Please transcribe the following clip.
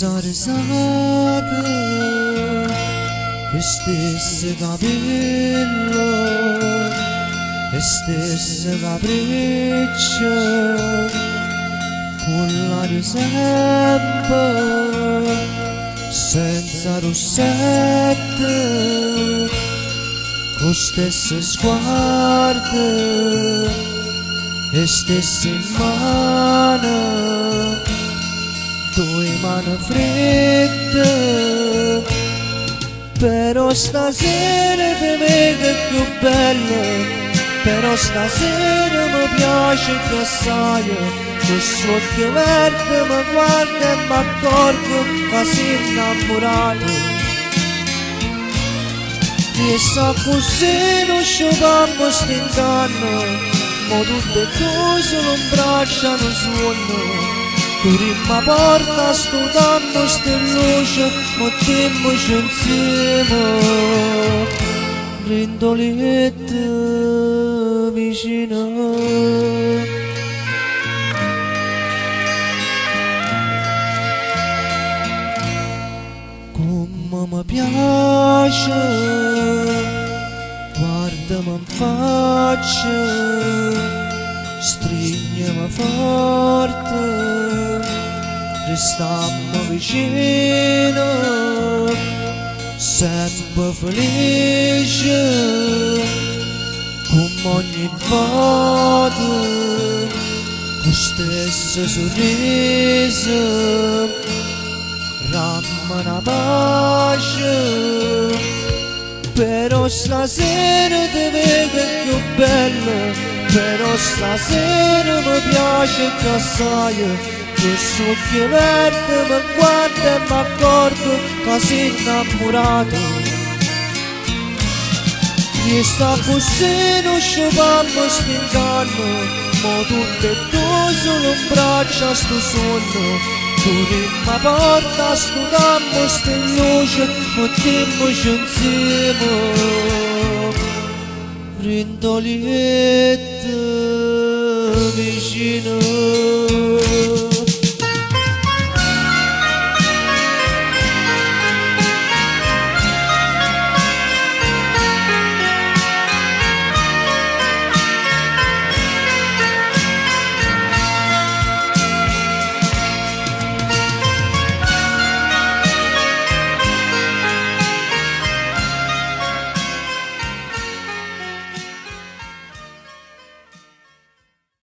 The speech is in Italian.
zarzată, este Gabriello, este Gabrice, con l'aria sempre, senza rossette, con stesse sguarde, e stesse mani, due mani fredde, però stasera ti vedo più bella, però stasera mi piace più assai, questo occhio verde mi guarda e mi accorgo che sei innamorato. E sa così non sciopamo st'inganno, ma tutte e due sono in braccia non suono. Tu rimma porta studando ste luce, mettiamoci insieme, rindolette vicino. Come mi piace, guardami in faccia, stringiami forte, restammo vicino, sempre felice, come ogni volta, con stesso sorriso, ramma una pace, però stasera ti vedo più bella, però stasera mi piace più assai. Questo occhio verde mi guarda e mi accorgo che sei innamorato. E sta così non sciopamo st'inganno, ma tutte e due sono in braccia sto sonno. Tu rimma porta studammo ste luce, mettiamoci insieme, rindoliette vicino.